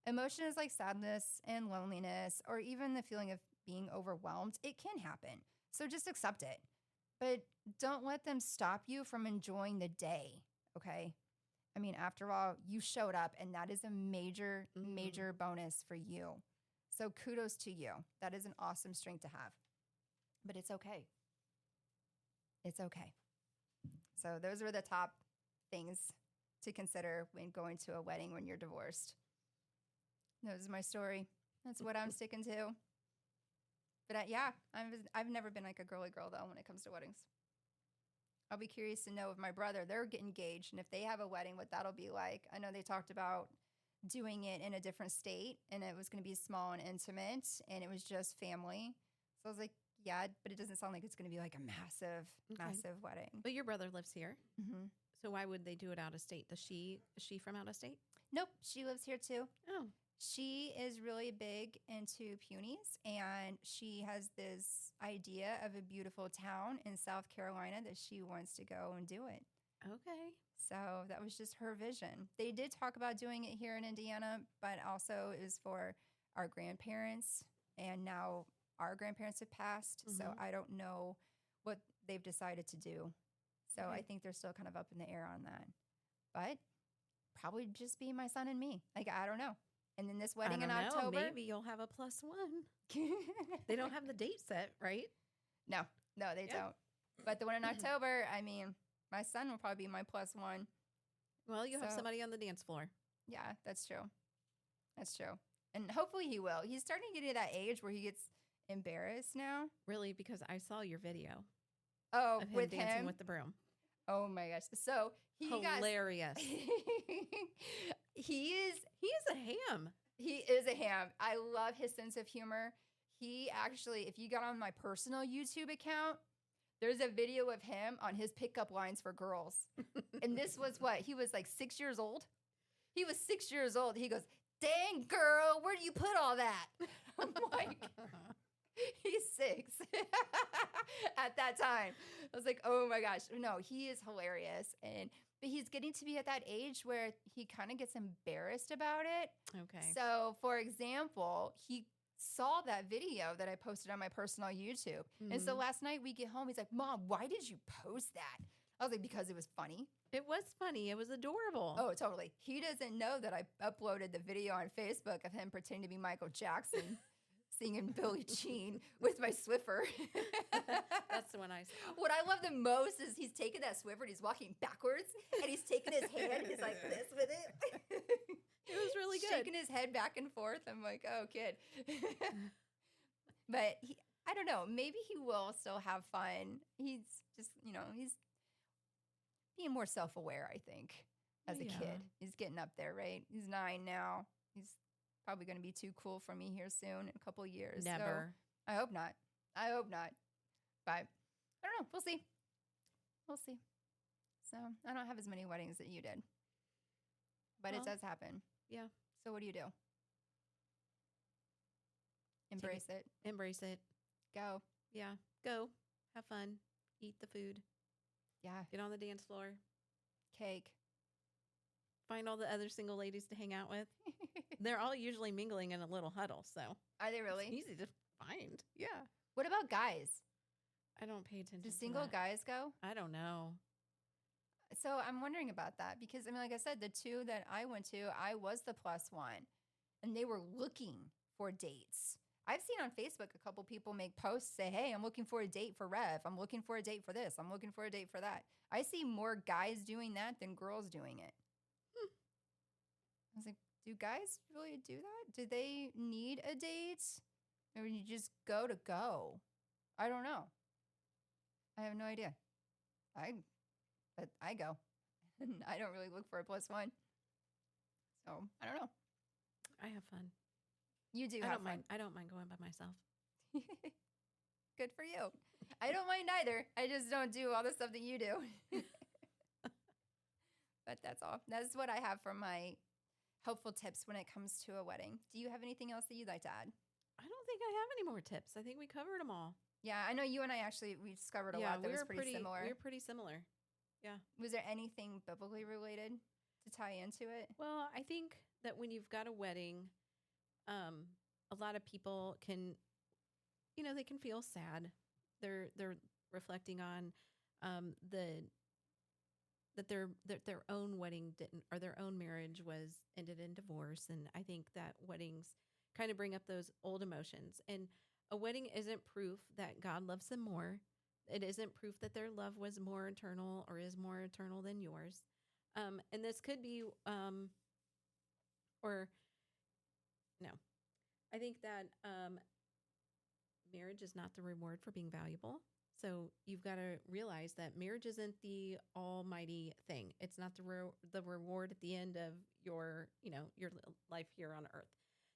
Emotions like sadness and loneliness, or even the feeling of being overwhelmed, it can happen. So just accept it. But don't let them stop you from enjoying the day, okay? I mean, after all, you showed up, and that is a major, major bonus for you. So kudos to you. That is an awesome strength to have. But it's okay. It's okay. So those were the top things to consider when going to a wedding when you're divorced. That was my story. That's what I'm sticking to. But I've never been like a girly girl, though, when it comes to weddings. I'll be curious to know if my brother, they're getting engaged, and if they have a wedding, what that'll be like. I know they talked about doing it in a different state, and it was going to be small and intimate, and it was just family. So I was like, yeah, but it doesn't sound like it's going to be like a massive, massive wedding. But your brother lives here. Mm-hmm. So why would they do it out of state? Is she from out of state? Nope, she lives here too. Oh. She is really big into peonies, and she has this idea of a beautiful town in South Carolina that she wants to go and do it. Okay. So that was just her vision. They did talk about doing it here in Indiana, but also it was for our grandparents, and now our grandparents have passed. So Mhm. I don't know what they've decided to do. So I Okay. think they're still kind of up in the air on that. But probably just be my son and me. Like, I don't know. And then this I wedding in don't know. October. Maybe you'll have a +1. They don't have the date set, right? No, no, they Yeah. don't. But the one in October, I mean, my son will probably be my +1. Well, you have So- somebody on the dance floor. Yeah, that's true. That's true. And hopefully he will. He's starting to get to that age where he gets embarrassed now. Really, because I saw your video Oh, of him with dancing him? with the broom. Oh my gosh. So he got Hilarious. he is He is a ham. he is a ham. I love his sense of humor. He actually, if you got on my personal YouTube account, there's a video of him on his pickup lines for girls. And this was what? He was like 6 years old. He was 6 years old. He goes, "Dang, girl, where do you put all that?" I'm like, he's 6 at that time. I was like, oh my gosh. No, he is hilarious. But he's getting to be at that age where he kind of gets embarrassed about it. Okay. So, for example, he saw that video that I posted on my personal YouTube. And so Mhm. last night we get home, he's like, "Mom, why did you post that?" I was like, "Because it was funny." It was funny. It was adorable. Oh, totally. He doesn't know that I uploaded the video on Facebook of him pretending to be Michael Jackson singing Billie Jean with my Swiffer. That's the one I saw. What I love the most is he's taking that Swiffer and he's walking backwards and he's taking his hand and he's like this with it. It was really good. Shaking his head back and forth. I'm like, oh, kid. But I don't know. Maybe he will still have fun. He's just, he's being more self aware, I think, as a Yeah. kid. He's getting up there, right? He's 9 now. He's probably going to be too cool for me here soon in a couple years. So Never. I hope not. I hope not. But I don't know. We'll see. We'll see. So I don't have as many weddings that you did, but Well, it does happen. yeah. So what do you do? Embrace it. Embrace it. Go. Yeah. Go. Have fun. Eat the food. Yeah. Get on the dance floor. Cake. Find all the other single ladies to hang out with. They're all usually mingling in a little huddle, so Are they it's really? easy to find. Yeah. What about guys? I don't pay attention Do to single that. guys go? I don't know. So I'm wondering about that because I mean, like I said, the 2 that I went to, I was the +1, and they were looking for dates. I've seen on Facebook a couple people make posts say, "Hey, I'm looking for a date for Rev. I'm looking for a date for this. I'm looking for a date for that." I see more guys doing that than girls doing it. I was like, do guys really do that? Do they need a date? Or you just go to go? I don't know. I have no idea. But I go. I don't really look for a +1. So I don't know. I have fun. You do I have don't mind. I don't mind going by myself. fun. Good for you. I don't mind either. I just don't do all the stuff that you do. But that's all. That's what I have for my helpful tips when it comes to a wedding. Do you have anything else that you'd like to add? I don't think I have any more tips. I think we covered them all. Yeah, I know you and I actually we discovered a lot that we was were pretty similar. We were pretty similar. Was there anything biblically related to tie into it? Well, I think that when you've got a wedding, a lot of people can, they can feel sad. They're reflecting on that their own wedding didn't, or their own marriage was ended in divorce, and I think that weddings kind of bring up those old emotions. And a wedding isn't proof that God loves them more. It isn't proof that their love was more eternal or is more eternal than yours. And this could be, or no, I think that marriage is not the reward for being valuable. So you've got to realize that marriage isn't the almighty thing. It's not the reward at the end of your life here on earth.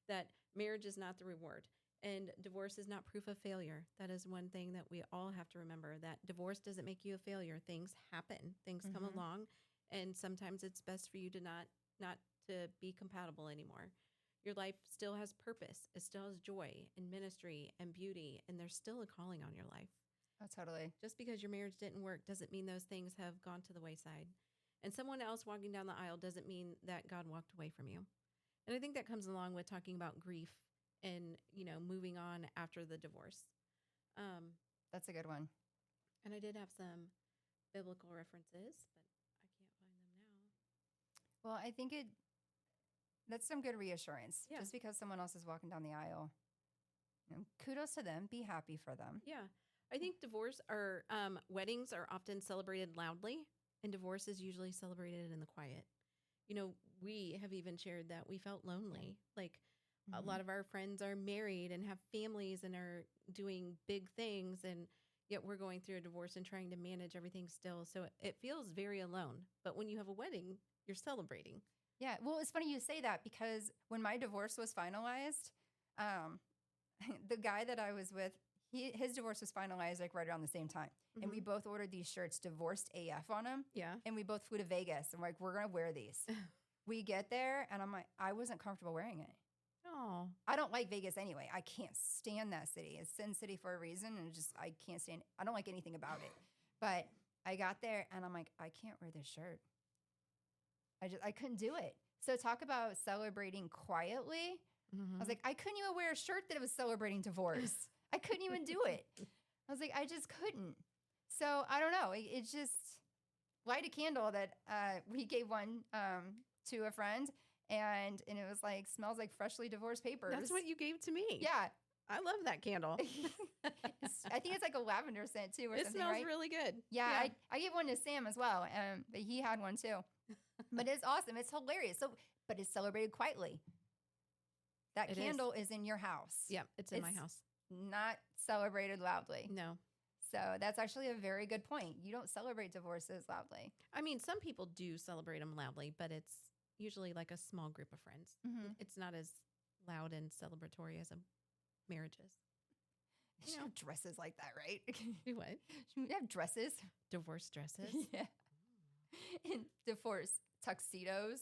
That marriage is not the reward. And divorce is not proof of failure. That is one thing that we all have to remember, that divorce doesn't make you a failure. Things happen. Things come Mhm. along, and sometimes it's best for you to not to be compatible anymore. Your life still has purpose. It still has joy and ministry and beauty, and there's still a calling on your life. Oh, totally. Just because your marriage didn't work doesn't mean those things have gone to the wayside. And someone else walking down the aisle doesn't mean that God walked away from you. And I think that comes along with talking about grief and, moving on after the divorce. That's a good one. And I did have some biblical references, but I can't find them now. Well, I think that's some good reassurance. Yeah. Just because someone else is walking down the aisle, kudos to them. Be happy for them. Yeah. I think weddings are often celebrated loudly, and divorce is usually celebrated in the quiet. We have even shared that we felt lonely. Like a lot of our friends are married and have families and are doing big things, and yet we're going through a divorce and trying to manage everything still. So it feels very alone. But when you have a wedding, you're celebrating. Yeah. Well, it's funny you say that because when my divorce was finalized, the guy that I was with, his divorce was finalized like right around the same time. And we both ordered these shirts, Divorced AF on them. Yeah. And we both flew to Vegas. And we're like, we're going to wear these. We get there and I'm like, I wasn't comfortable wearing it. Oh. I don't like Vegas anyway. I can't stand that city. It's Sin City for a reason. And I can't stand, I don't like anything about it. But I got there and I'm like, I can't wear this shirt. I couldn't do it. So talk about celebrating quietly. I was like, I couldn't even wear a shirt that was celebrating divorce. I couldn't even do it. I was like, I just couldn't. So I don't know. It's just light a candle that we gave one to a friend, and it was like, smells like freshly divorced papers. That's what you gave to me. Yeah. I love that candle. I think it's like a lavender scent too, or It something, smells right? really good. Yeah, I gave one to Sam as well, but he had one too. But it's awesome. It's hilarious. So, but it's celebrated quietly. That candle is in your house. Yeah, it's in my house. Not celebrated loudly. No. So that's actually a very good point. You don't celebrate divorces loudly. I mean, some people do celebrate them loudly, but it's usually like a small group of friends. It's not as loud and celebratory as a marriage is. They should have dresses like that, right? Do what? Should we have dresses? Divorce dresses? Yeah. And divorce tuxedos.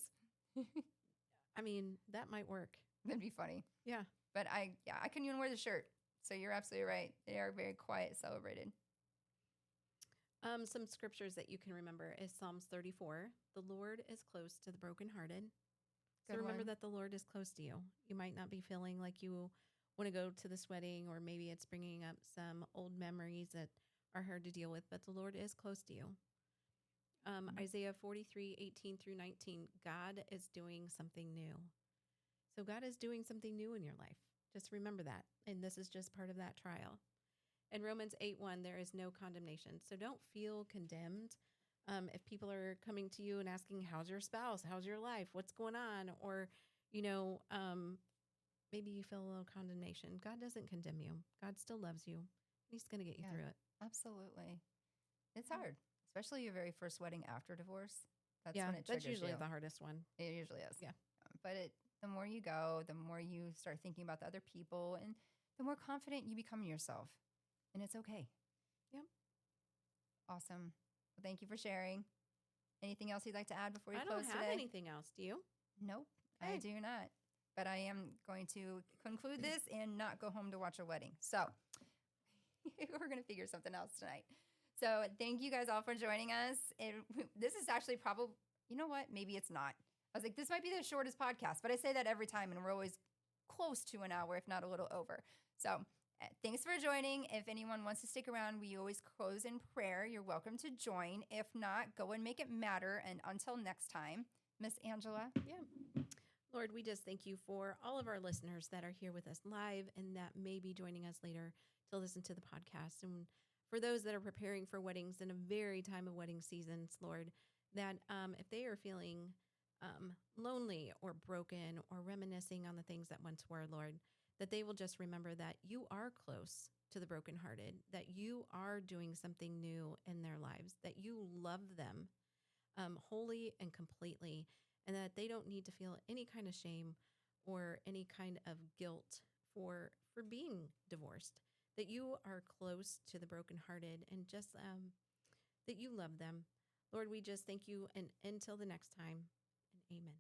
I mean, that might work. That'd be funny. Yeah. But I couldn't even wear the shirt. So you're absolutely right. They are very quiet, celebrated. Some scriptures that you can remember is Psalms 34. The Lord is close to the brokenhearted. So remember that the Lord is close to you. You might not be feeling like you want to go to this wedding, or maybe it's bringing up some old memories that are hard to deal with, but the Lord is close to you. Isaiah 43:18-19, God is doing something new. So God is doing something new in your life. Just remember that. And this is just part of that trial. In Romans 8:1, there is no condemnation. So don't feel condemned. If people are coming to you and asking, how's your spouse? How's your life? What's going on? Or, maybe you feel a little condemnation. God doesn't condemn you. God still loves you. He's going to get you through it. Absolutely. It's hard, especially your very first wedding after divorce. That's when it triggers that's usually you. the hardest one. It usually is. Yeah. But the more you go, the more you start thinking about the other people, and the more confident you become in yourself. And it's okay. Yep. Awesome. Well, thank you for sharing. Anything else you'd like to add before you I close don't have today? anything else. Do you? Nope, Okay. I do not. But I am going to conclude this and not go home to watch a wedding. So we're going to figure something else tonight. So thank you guys all for joining us. This is actually probably, you know what? Maybe it's not. I was like, this might be the shortest podcast, but I say that every time, and we're always close to an hour, if not a little over. So thanks for joining. If anyone wants to stick around, we always close in prayer. You're welcome to join. If not, go and make it matter. And until next time, Miss Angela. Yeah. Lord, we just thank you for all of our listeners that are here with us live and that may be joining us later to listen to the podcast. And for those that are preparing for weddings in a very time of wedding seasons, Lord, that if they are feeling lonely or broken or reminiscing on the things that once were, Lord, that they will just remember that you are close to the brokenhearted, that you are doing something new in their lives, that you love them wholly and completely, and that they don't need to feel any kind of shame or any kind of guilt for being divorced, that you are close to the brokenhearted and just that you love them. Lord, we just thank you, and until the next time, and amen.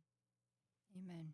Amen.